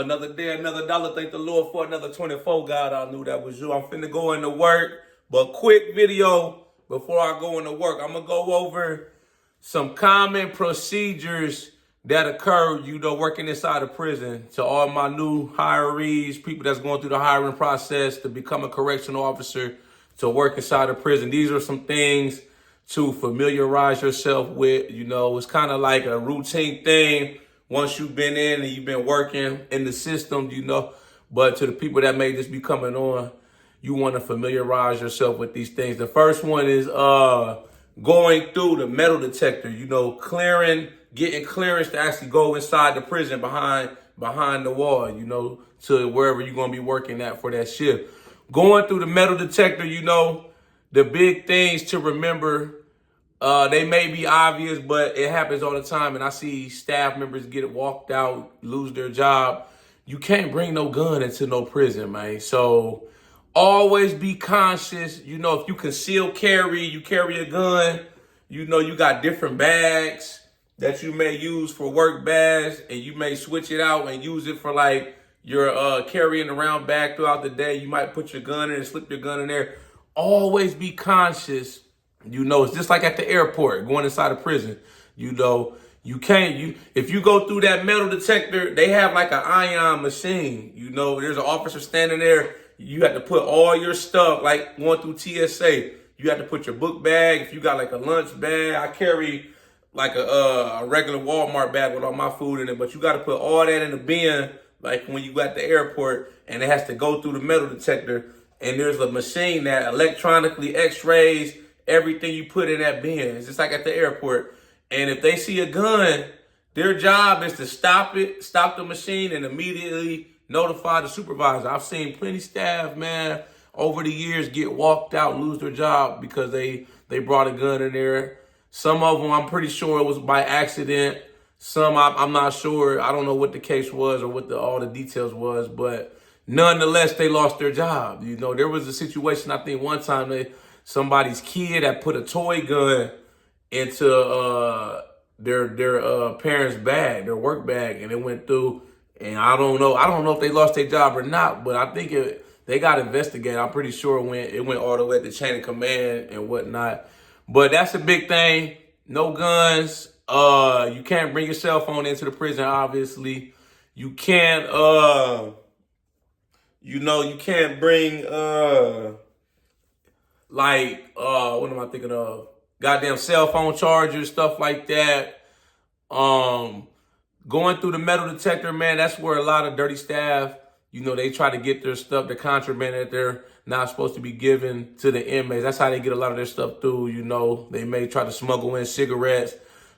Another day, another dollar. Thank the Lord for another 24. God, I knew that was you. I'm finna go into work. But quick video before I go into work. I'm going to go over some common procedures that occur, working inside a prison. To all my new hirees, people that's going through the hiring process to become a correctional officer, to work inside a prison. These are some things to familiarize yourself with. It's kind of like a routine thing once you've been in and you've been working in the system, But to the people that may just be coming on, you want to familiarize yourself with these things. The first one is going through the metal detector, getting clearance to actually go inside the prison behind the wall, to wherever you're going to be working at for that shift. Going through the metal detector, the big things to remember, they may be obvious, but it happens all the time. And I see staff members get walked out, lose their job. You can't bring no gun into no prison, man. So always be conscious. If you conceal carry, you carry a gun, you got different bags that you may use for work bags, and you may switch it out and use it for like your carrying around bag throughout the day. You might put your gun in and slip your gun in there. Always be conscious. It's just like at the airport, going inside a prison. You can't, if you go through that metal detector, they have like an ion machine. There's an officer standing there. You have to put all your stuff, like going through TSA. You have to put your book bag. If you got like a lunch bag, I carry like a regular Walmart bag with all my food in it, but you got to put all that in the bin, like when you got the airport, and it has to go through the metal detector. And there's a machine that electronically x-rays everything you put in that bin. It's just like at the airport. And if they see a gun, their job is to stop the machine, and immediately notify the supervisor. I've seen plenty staff, man, over the years get walked out, lose their job because they brought a gun in there. Some of them, I'm pretty sure it was by accident. Some, I'm not sure. I don't know what the case was or what all the details was, but nonetheless, they lost their job. There was a situation, I think one time somebody's kid had put a toy gun into their parents' bag, their work bag, and it went through. And I don't know if they lost their job or not, but I think they got investigated. I'm pretty sure it went all the way to the chain of command and whatnot. But that's a big thing. No guns. You can't bring your cell phone into the prison, obviously. You can't you can't bring what am I thinking of? Goddamn cell phone chargers, stuff like that. Going through the metal detector, man, that's where a lot of dirty staff, they try to get their stuff, the contraband that they're not supposed to be given to the inmates. That's how they get a lot of their stuff through. They may try to smuggle in cigarettes,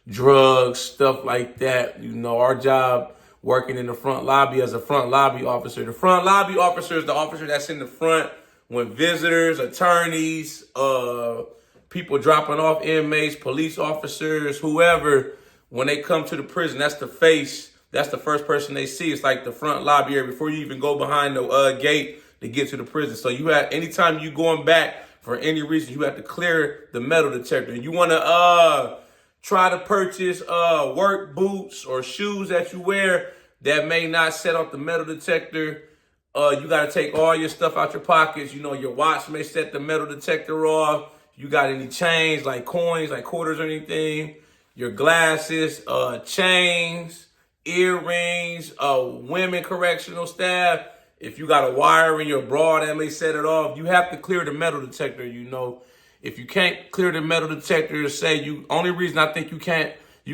drugs, stuff like that. Our job working in the front lobby as a front lobby officer. The front lobby officer is the officer that's in the front when visitors, attorneys, people dropping off inmates, police officers, whoever, when they come to the prison, that's the face. That's the first person they see. It's like the front lobby area before you even go behind the gate to get to the prison. So anytime you going back for any reason, you have to clear the metal detector. You want to try to purchase work boots or shoes that you wear that may not set off the metal detector. You got to take all your stuff out your pockets. Your watch may set the metal detector off. You got any change, like coins, like quarters or anything, your glasses, chains, earrings, women correctional staff. If you got a wire in your bra that may set it off, you have to clear the metal detector. If you can't clear the metal detector, only reason I think you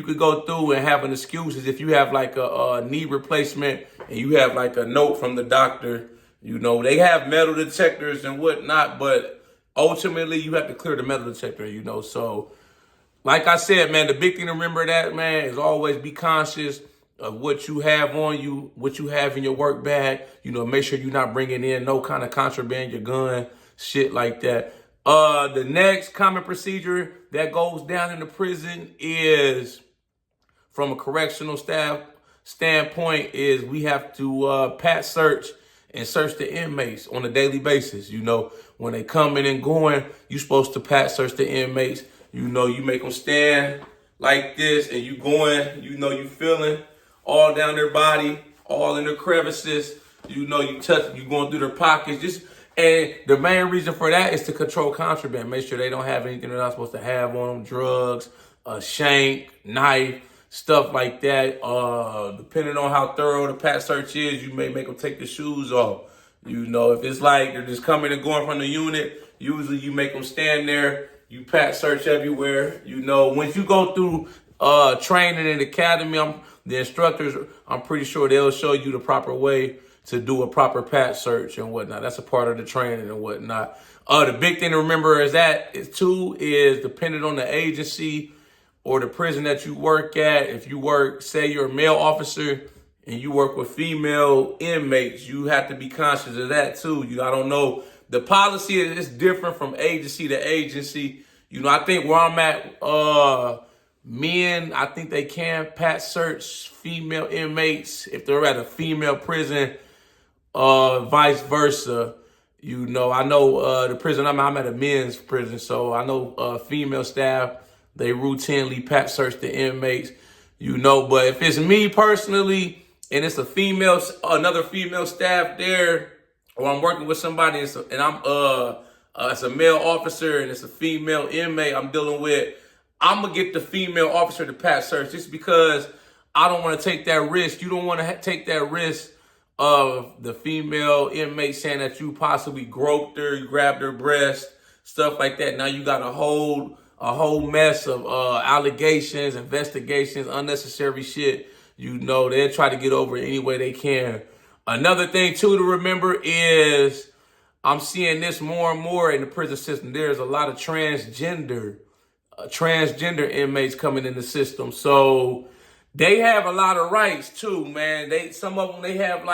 could go through and have an excuse is if you have like a knee replacement and you have like a note from the doctor. They have metal detectors and whatnot, but ultimately you have to clear the metal detector, So like I said, man, the big thing to remember that, man, is always be conscious of what you have on you, what you have in your work bag. Make sure you're not bringing in no kind of contraband, your gun, shit like that. The next common procedure that goes down in the prison is, from a correctional staff standpoint, is we have to pat search and search the inmates on a daily basis. When they coming and going, you're supposed to pat search the inmates. You make them stand like this, and you going, you feeling all down their body, all in the crevices. You know, you going through their pockets. And the main reason for that is to control contraband. Make sure they don't have anything they're not supposed to have on them, drugs, a shank, knife, stuff like that. Depending on how thorough the pat search is, you may make them take the shoes off. You know, if it's like they're just coming and going from the unit, usually you make them stand there. You pat search everywhere. You know, once you go through training in the academy, the instructors, I'm pretty sure they'll show you the proper way to do a proper pat search and whatnot. That's a part of the training and whatnot. The big thing to remember is depending on the agency or the prison that you work at. If you work, say you're a male officer and you work with female inmates, you have to be conscious of that too. I don't know. The policy is different from agency to agency. You know, I think where I'm at, men, I think they can pat search female inmates if they're at a female prison, vice versa. You know, I know the prison I'm at a men's prison, so I know female staff, they routinely pat search the inmates, you know. But if it's me personally and it's another female staff there, or I'm working with somebody and I'm it's a male officer and it's a female inmate I'm dealing with, I'm going to get the female officer to pat search just because I don't want to take that risk. You don't want to take that risk of the female inmate saying that you possibly groped her, you grabbed her breast, stuff like that. Now you got a whole mess of allegations, investigations, unnecessary shit. You know, they'll try to get over it any way they can. Another thing, too, to remember is I'm seeing this more and more in the prison system. There's a lot of transgender inmates coming in the system. So they have a lot of rights too, man. Some of them, they have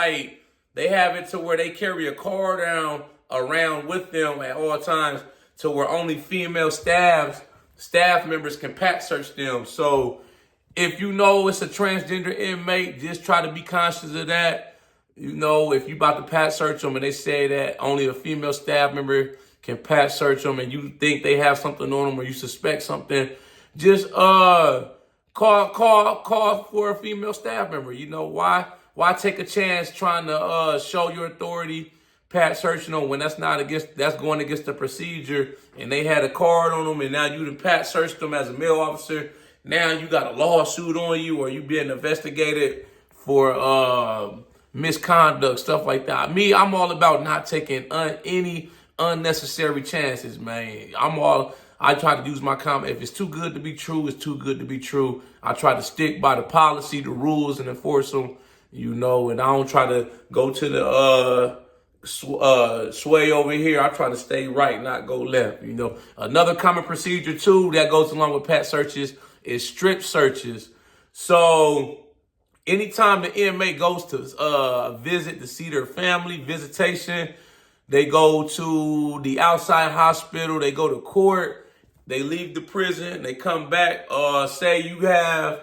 it to where they carry a car around with them at all times to where only female staff members can pat search them. So if you know it's a transgender inmate, just try to be conscious of that. You know, if you about to pat search them and they say that only a female staff member can pat search them and you think they have something on them or you suspect something, just call for a female staff member. You know, why take a chance trying to show your authority, pat searching them when that's going against the procedure, and they had a card on them and now you done pat searched them as a male officer. Now you got a lawsuit on you or you being investigated for misconduct, stuff like that. I'm all about not taking any unnecessary chances, man. I try to use my comment. If it's too good to be true, it's too good to be true. I try to stick by the policy, the rules, and enforce them, you know, and I don't try to go to the sway over here. I try to stay right, not go left, you know. Another common procedure, too, that goes along with pat searches is strip searches. So anytime the inmate goes to visit to see their family, visitation, they go to the outside hospital, they go to court, they leave the prison, they come back. Say you have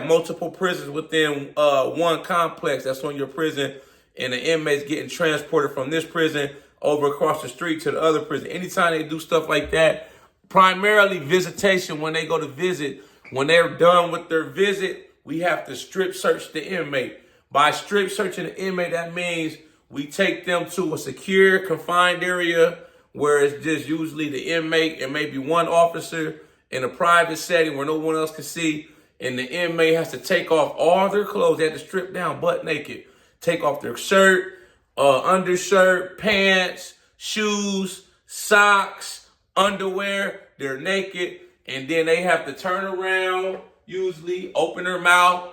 multiple prisons within one complex that's on your prison, and the inmate's getting transported from this prison over across the street to the other prison. Anytime they do stuff like that, primarily visitation, when they go to visit, when they're done with their visit, we have to strip search the inmate. By strip searching the inmate, that means we take them to a secure, confined area where it's just usually the inmate and maybe one officer in a private setting where no one else can see. And the inmate has to take off all their clothes. They have to strip down butt naked. Take off their shirt, undershirt, pants, shoes, socks, underwear. They're naked. And then they have to turn around, usually open their mouth.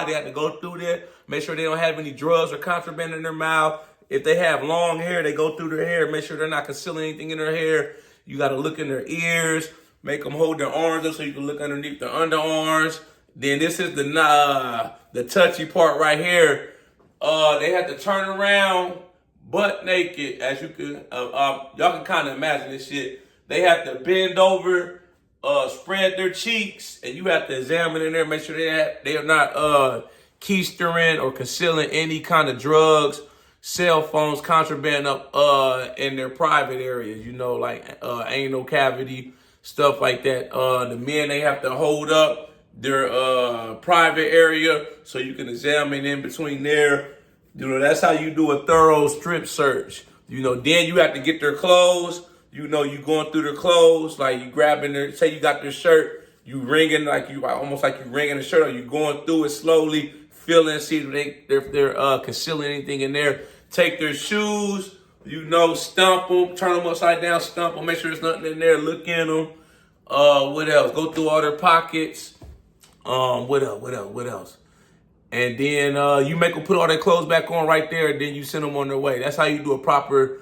They have to go through there. Make sure they don't have any drugs or contraband in their mouth. If they have long hair, they go through their hair. Make sure they're not concealing anything in their hair. You got to look in their ears. Make them hold their arms up so you can look underneath their underarms. Then this is the touchy part right here. They have to turn around butt naked, as you can. Y'all can kind of imagine this shit. They have to bend over, spread their cheeks, and you have to examine in there, make sure they are not keistering or concealing any kind of drugs, cell phones, contraband up in their private areas, you know, like anal cavity, stuff like that. The men, they have to hold up private area so you can examine in between there. You know, that's how you do a thorough strip search. You know, then you have to get their clothes. You know, you going through their clothes, like you grabbing their, say you got their shirt, you ringing like you, almost like you ringing the shirt, or you going through it slowly, feeling, see if they're concealing anything in there. Take their shoes, you know, stomp them, turn them upside down, stomp them, make sure there's nothing in there, look in them. What else? Go through all their pockets. What else? And then you make them put all their clothes back on right there, and then you send them on their way. That's how you do a proper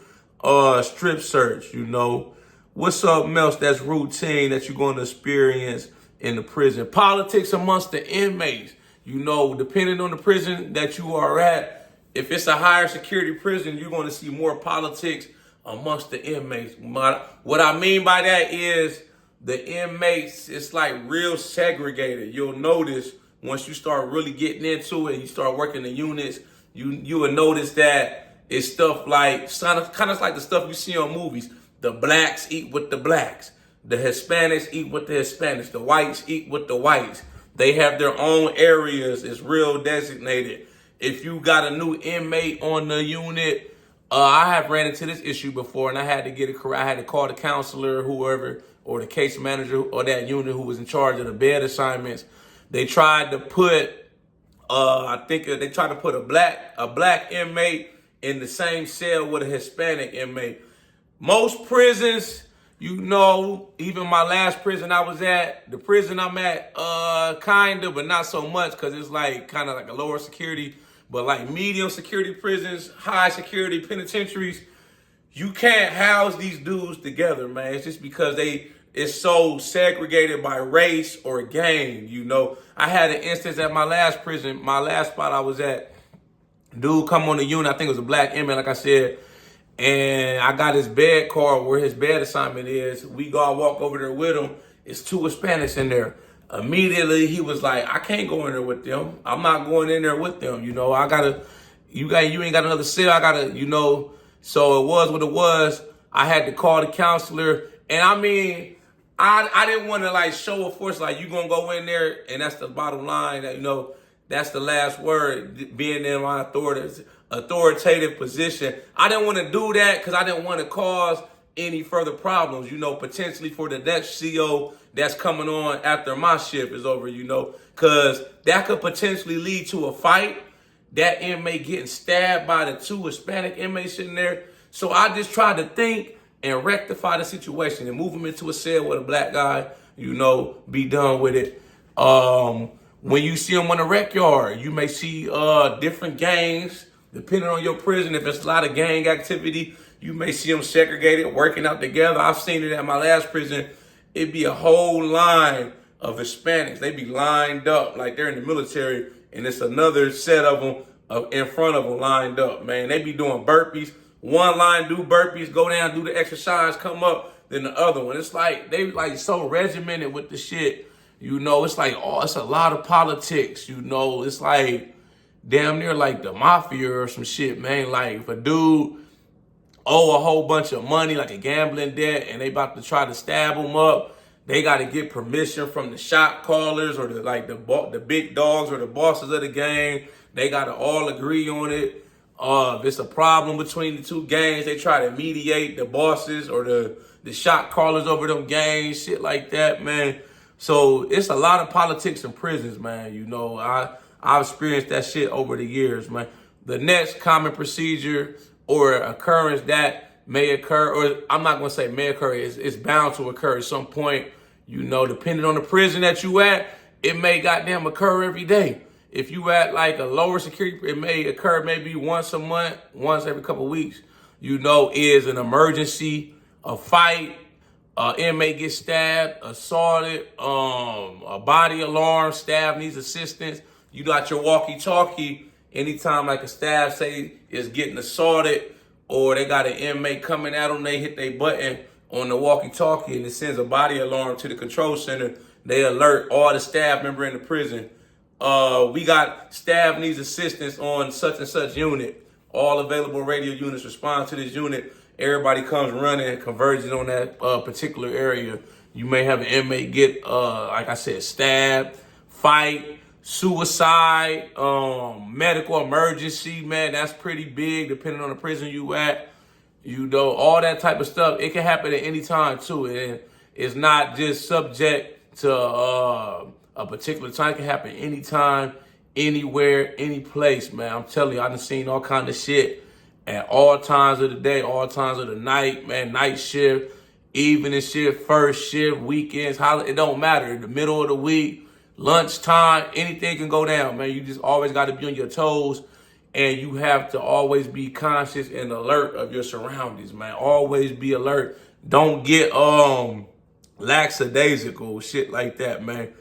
strip search, you know. What's something else that's routine that you're going to experience in the prison? Politics amongst the inmates. You know, depending on the prison that you are at, if it's a higher security prison, you're going to see more politics amongst the inmates. What I mean by that is the inmates, it's like real segregated. You'll notice once you start really getting into it, you start working the units, you will notice that it's stuff like, kind of like the stuff you see on movies. The blacks eat with the blacks. The Hispanics eat with the Hispanics. The whites eat with the whites. They have their own areas. It's real designated. If you got a new inmate on the unit, I have ran into this issue before, and I had to get it correct. I had to call the counselor, whoever, or the case manager or that unit who was in charge of the bed assignments. They tried to put, I think they tried to put a black inmate in the same cell with a Hispanic inmate. Most prisons, you know, even my last prison I was at, the prison I'm at, kind of, but not so much, because it's like kind of like a lower security, but like medium security prisons, high security penitentiaries, you can't house these dudes together, man. It's just because it's so segregated by race or gang, you know. I had an instance at my last prison, my last spot I was at. Dude come on the unit, I think it was a black inmate, like I said, and I got his bed card where his bed assignment is. We go and walk over there with him. It's 2 Hispanics in there. Immediately, he was like, I can't go in there with them. I'm not going in there with them. You know, you ain't got another cell. I gotta, you know. So it was what it was. I had to call the counselor. And I mean, I didn't want to like show a force like you gonna go in there and that's the bottom line. That, you know, that's the last word, being in my authoritative position. I didn't want to do that because I didn't want to cause any further problems, you know, potentially for the next CO that's coming on after my shift is over, you know, because that could potentially lead to a fight. That inmate getting stabbed by the 2 Hispanic inmates in there. So I just tried to think and rectify the situation and move him into a cell with a black guy, you know, be done with it. When you see them on the rec yard, you may see different gangs, depending on your prison. If it's a lot of gang activity, you may see them segregated, working out together. I've seen it at my last prison. It'd be a whole line of Hispanics. They be lined up like they're in the military, and it's another set of them in front of them lined up, man. They be doing burpees. One line do burpees, go down, do the exercise, come up, then the other one. It's like they like so regimented with the shit. You know, it's like, oh, it's a lot of politics, you know. It's like damn near like the mafia or some shit, man. Like if a dude owe a whole bunch of money, like a gambling debt, and they about to try to stab him up, they got to get permission from the shot callers or the big dogs or the bosses of the gang. They got to all agree on it. If it's a problem between the 2 gangs, they try to mediate the bosses or the shot callers over them gangs, shit like that, man. So it's a lot of politics in prisons, man. You know, I've experienced that shit over the years, man. The next common procedure or occurrence that may occur, or I'm not going to say may occur, it's bound to occur at some point, you know, depending on the prison that you at, it may goddamn occur every day. If you at like a lower security, it may occur maybe once a month, once every couple of weeks, you know, is an emergency, a fight, inmate gets stabbed, assaulted, a body alarm, staff needs assistance. You got your walkie-talkie anytime like a staff say is getting assaulted or they got an inmate coming at them, they hit their button on the walkie-talkie and it sends a body alarm to the control center. They alert all the staff member in the prison. We got staff needs assistance on such and such unit. All available radio units respond to this unit. Everybody comes running and converges on that particular area. You may have an inmate get, like I said, stabbed, fight, suicide, medical emergency, man, that's pretty big depending on the prison you at. You know, all that type of stuff. It can happen at any time too. And it's not just subject to a particular time. It can happen anytime, anywhere, any place, man. I'm telling you, I done seen all kind of shit at all times of the day, all times of the night, man. Night shift, evening shift, first shift, weekends, holiday. It don't matter. In the middle of the week, lunchtime, anything can go down, man. You just always got to be on your toes, and you have to always be conscious and alert of your surroundings, man. Always be alert. Don't get lackadaisical, shit like that, man.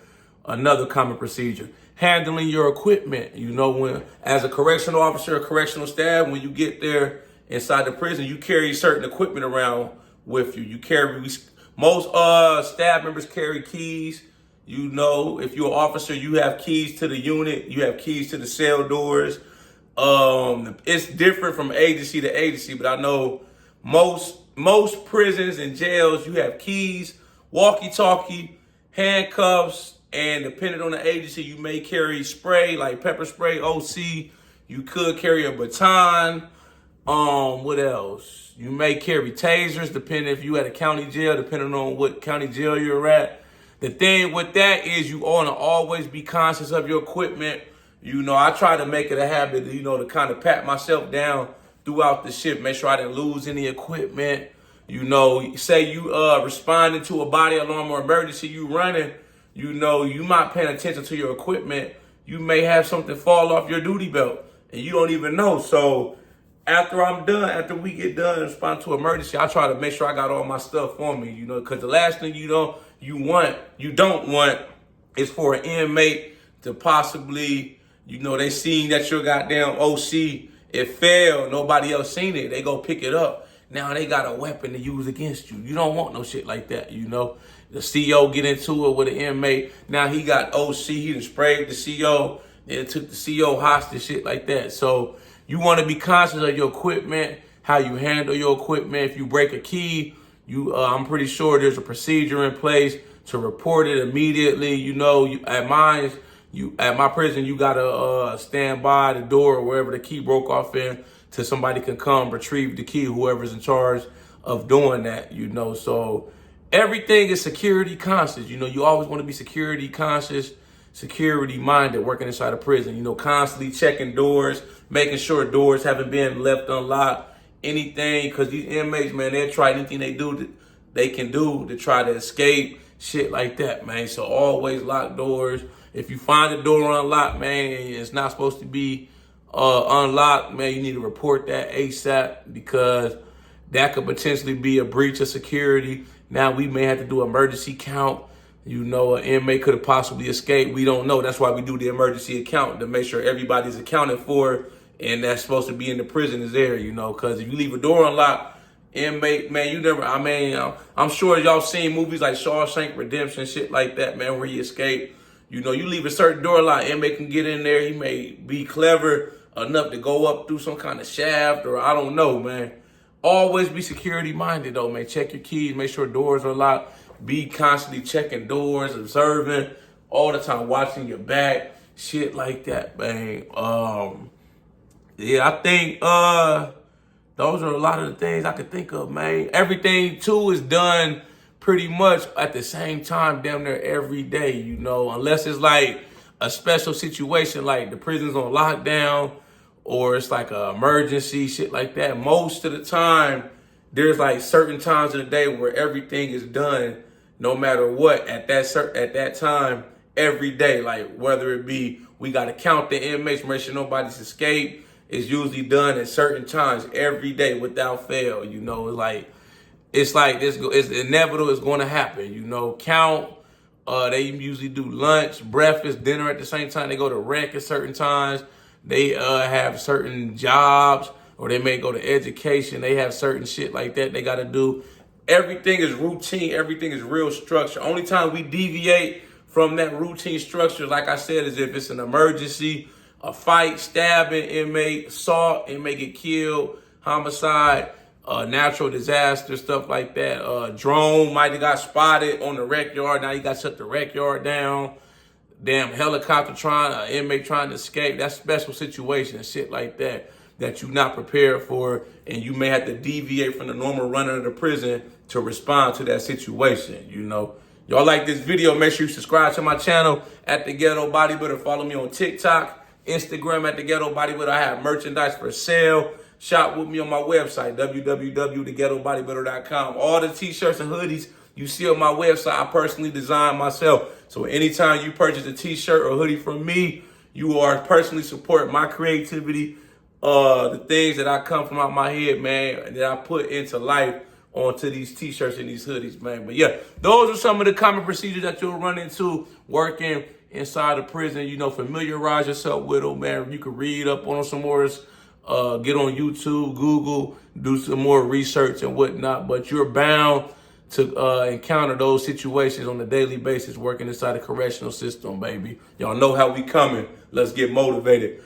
Another common procedure. Handling your equipment. You know, when as a correctional officer or correctional staff, when you get there inside the prison, you carry certain equipment around with you. You carry, most staff members carry keys. You know, if you're an officer, you have keys to the unit. You have keys to the cell doors. It's different from agency to agency, but I know most prisons and jails, you have keys, walkie-talkie, handcuffs, and depending on the agency, you may carry spray like pepper spray, OC. You could carry a baton. What else? You may carry tasers, depending if you at a county jail, depending on what county jail you're at. The thing with that is you want to always be conscious of your equipment. You know, I try to make it a habit, you know, to kind of pat myself down throughout the shift, make sure I didn't lose any equipment. You know, say you responding to a body alarm or emergency, you running, you know, you not paying attention to your equipment. You may have something fall off your duty belt and you don't even know. So after we get done and respond to emergency, I try to make sure I got all my stuff on me, you know, because the last thing you don't want is for an inmate to possibly, you know, they seen that your goddamn OC, it failed, nobody else seen it, they go pick it up. Now they got a weapon to use against you. You don't want no shit like that, you know. The CO get into it with an inmate. Now he got OC, he done sprayed the CO, then took the CO hostage, shit like that. So you want to be conscious of your equipment, how you handle your equipment. If you break a key, I'm pretty sure there's a procedure in place to report it immediately. You know, at my prison, you gotta stand by the door or wherever the key broke off in till somebody can come retrieve the key, whoever's in charge of doing that, you know. So everything is security conscious. You know, you always want to be security conscious, security minded, working inside a prison, you know, constantly checking doors, making sure doors haven't been left unlocked, anything, because these inmates, man, they'll try anything they can do to try to escape, shit like that, man. So always lock doors. If you find the door unlocked, man, it's not supposed to be unlocked, man, you need to report that ASAP, because that could potentially be a breach of security. Now we may have to do emergency count. You know, an inmate could have possibly escaped. We don't know. That's why we do the emergency account, to make sure everybody's accounted for, and that's supposed to be in the prison is there, you know, because if you leave a door unlocked, inmate, man, I'm sure y'all seen movies like Shawshank Redemption, shit like that, man, where he escaped. You know, you leave a certain door locked, inmate can get in there. He may be clever enough to go up through some kind of shaft, or I don't know, man. Always be security minded though, man. Check your keys, make sure doors are locked. Be constantly checking doors, observing all the time, watching your back, shit like that, man. Yeah, I think those are a lot of the things I could think of, man. Everything too is done pretty much at the same time, damn near every day, you know, unless it's like a special situation, like the prison's on lockdown, or it's like an emergency, shit like that. Most of the time, there's like certain times of the day where everything is done, no matter what, at that time, every day. Like whether it be we got to count the inmates, make sure nobody's escaped. It's usually done at certain times every day without fail. You know, it's like this. It's inevitable. It's going to happen. You know, count. They usually do lunch, breakfast, dinner at the same time. They go to rec at certain times. They have certain jobs, or they may go to education. They have certain shit like that they got to do. Everything is routine. Everything is real structure. Only time we deviate from that routine structure, like I said, is if it's an emergency, a fight, stabbing, inmate, assault, inmate get killed, homicide, natural disaster, stuff like that. Drone might have got spotted on the rec yard. Now you got to shut the rec yard down. damn helicopter inmate trying to escape. That's special situation and shit like that you're not prepared for, and you may have to deviate from the normal running of the prison to respond to that situation, you know. Y'all like this video, make sure you subscribe to my channel at The Ghetto Bodybuilder. Follow me on TikTok, Instagram at The Ghetto Bodybuilder. I have merchandise for sale. Shop with me on my website, www.theghettobodybuilder.com. All the t-shirts and hoodies you see on my website, I personally designed myself. So anytime you purchase a t-shirt or hoodie from me, you are personally supporting my creativity, the things that I come from out my head, man, that I put into life onto these t-shirts and these hoodies, man. But yeah, those are some of the common procedures that you'll run into working inside a prison. You know, familiarize yourself with them, man. You can read up on some more, get on YouTube, Google, do some more research and whatnot. But you're bound to encounter those situations on a daily basis working inside the correctional system, baby. Y'all know how we coming. Let's get motivated.